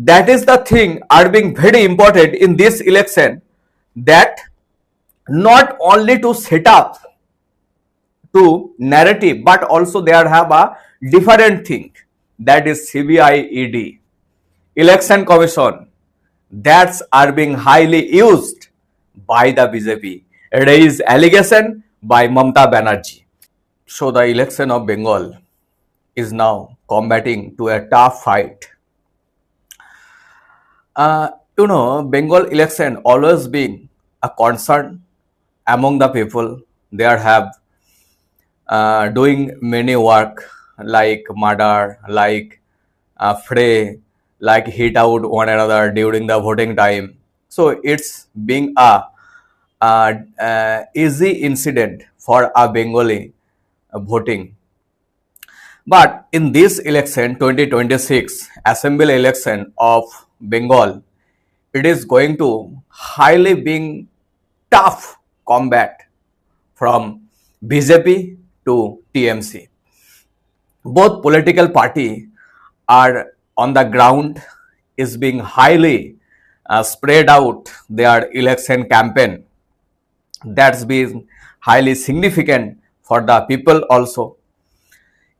that is the thing are being very important in this election, that not only to set up to narrative, but also there have a different thing, that is CBI, ED, election commission, that's are being highly used by the BJP, raise allegation by Mamata Banerjee. So the election of Bengal is now combating to a tough fight. Bengal election always been a concern among the people. They have doing many work like murder, like fray, like hit out one another during the voting time. So it's being a easy incident for a Bengali voting. But in this election, 2026 assembly election of Bengal, it is going to highly being tough combat from BJP to TMC. Both political party are on the ground, is being highly spread out their election campaign. That's been highly significant for the people also.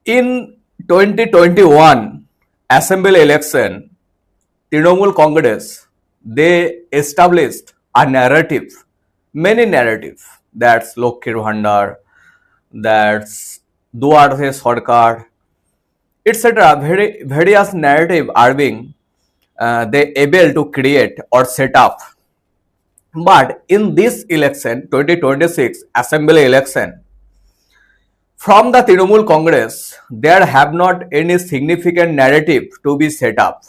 In 2021 assembly election, Trinamool Congress, they established a narrative, many narrative, that's Lokkir Bhandar, that's Duarte Sarkar, etc. Various narrative are being they able to create or set up. But in this election, 2026 assembly election, from the Trinamool Congress, there have not any significant narrative to be set up.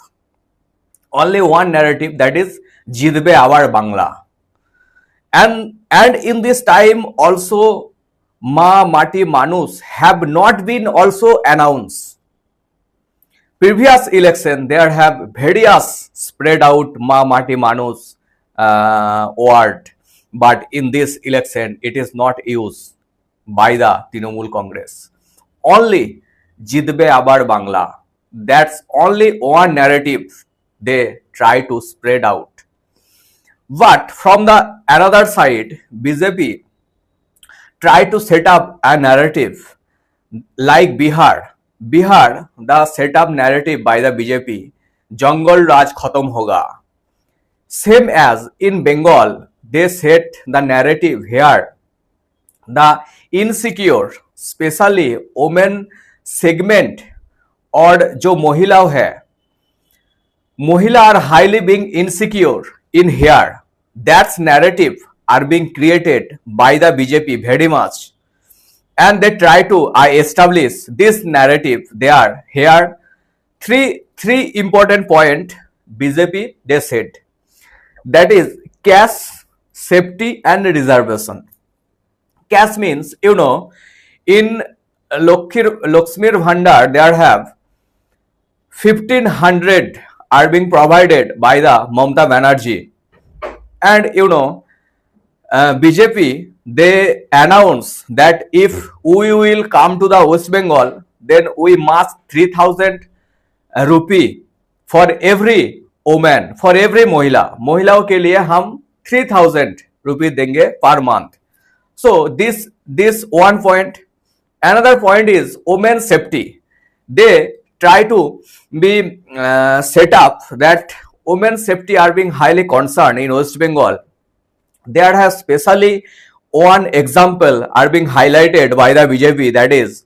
Only one narrative, that is Jitbe Abar Bangla. And in this time also Ma Mati Manus have not been also announced. Previous election there have various spread out Ma Mati Manus word, but in this election it is not used by the Trinamool Congress. Only Jitbe Abar Bangla. That's only one narrative they try to spread out. But from the another side, BJP try to set up a narrative like Bihar. Bihar, the set up narrative by the BJP, Jungle Raj Khatam Hoga. Same as in Bengal, they set the narrative here. The insecure, especially women segment और जो महिला है, महिला are highly being insecure in here. That's narrative are being created by the BJP very much, and they try to establish this narrative. They are here three important point BJP they said, that is caste, safety and reservation. Cash means, in Lakshmir Bhandar, there have 1500 are being provided by the Mamata Banerjee. And BJP, they announce that if we will come to the West Bengal, then we must 3000 rupee for every woman, for every महिला. महिलाओं के लिए हम 3000 rupee देंगे per month. So this one point. Another point is women safety. They try to be set up that women's safety are being highly concerned in West Bengal. There has specially one example are being highlighted by the BJP, that is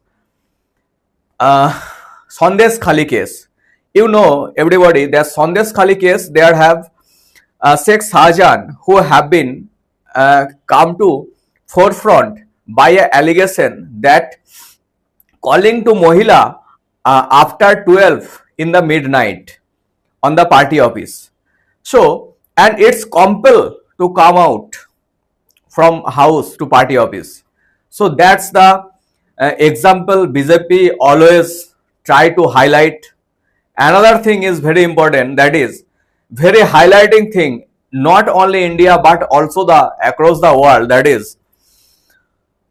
Sandesh Khali case. Everybody, that Sandesh Khali case, there have Sheikh Shahjahan who have been come to forefront by an allegation that calling to Mohila after 12 in the midnight on the party office. So, and it's compelled to come out from house to party office. So that's the example BJP always try to highlight. Another thing is very important, that is very highlighting thing, not only India but also the across the world, that is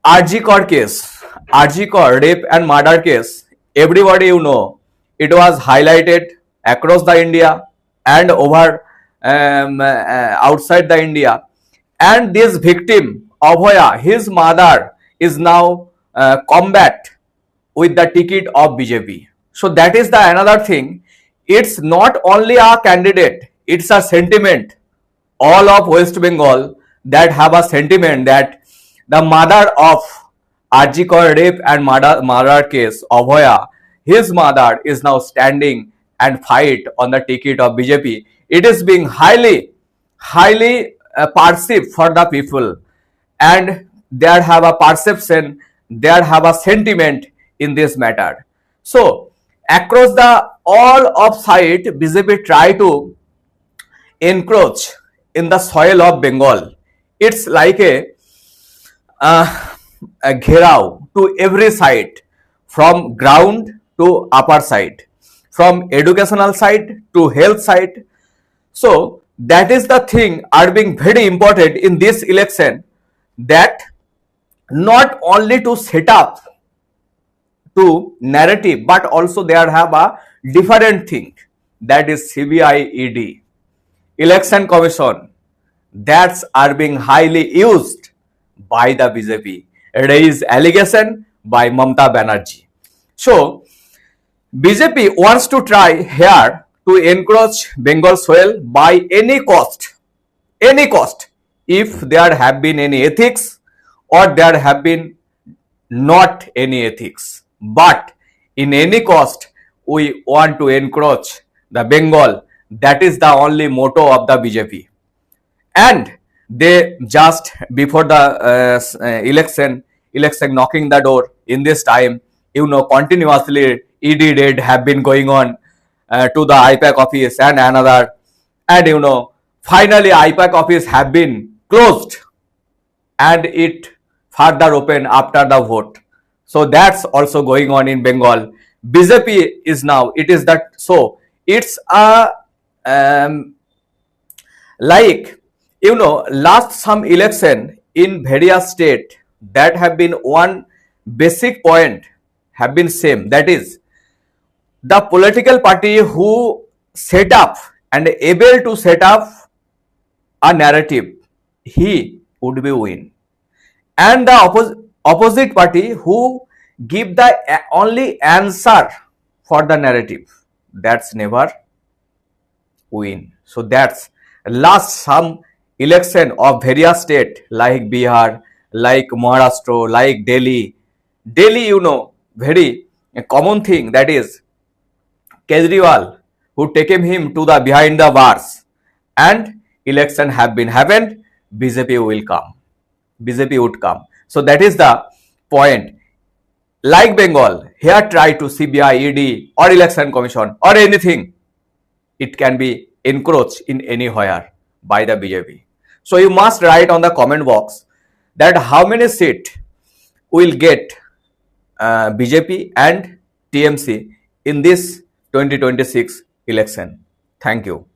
RG Kar case, RG Kar rape and murder case. Everybody it was highlighted across the India. and over outside the India. And this victim, Abhaya, his mother is now combat with the ticket of BJP. So that is the another thing. It's not only a candidate, it's a sentiment. All of West Bengal that have a sentiment that the mother of Arjikor rape and murder case, Abhaya, his mother is now standing and fight on the ticket of BJP. It is being highly perceived for the people, and there have a perception, there have a sentiment in this matter. So across the all of side, BJP try to encroach in the soil of Bengal. It's like a gherao to every side, from ground to upper side, from educational side to health side. So that is the thing are being very important in this election, that not only to set up to narrative, but also there have a different thing, that is CBI, ED, election commission, that's are being highly used by the BJP. Raise allegation by Mamata Banerjee. So BJP wants to try here to encroach Bengal soil by any cost, if there have been any ethics or there have been not any ethics. But in any cost, we want to encroach the Bengal. That is the only motto of the BJP. And they just before the election knocking the door in this time, continuously ED raid have been going on to the IPAC office and another, and finally IPAC office have been closed and it further open after the vote. So that's also going on in Bengal. BJP is now, it is that, so it's a like last some election in various state, that have been one basic point have been same, that is the political party who set up and able to set up a narrative, he would be win, and the opposite party who give the only answer for the narrative, that's never win. So that's last some election of various state like Bihar, like Maharashtra, like Delhi, very common thing, that is Kejriwal, who taken him to the behind the bars, and election have been happened, BJP will come, BJP would come. So that is the point. Like Bengal, here try to CBI, ED or election commission or anything, it can be encroached in anywhere by the BJP. So you must write on the comment box that how many seats will get BJP and TMC in this 2026 election. Thank you.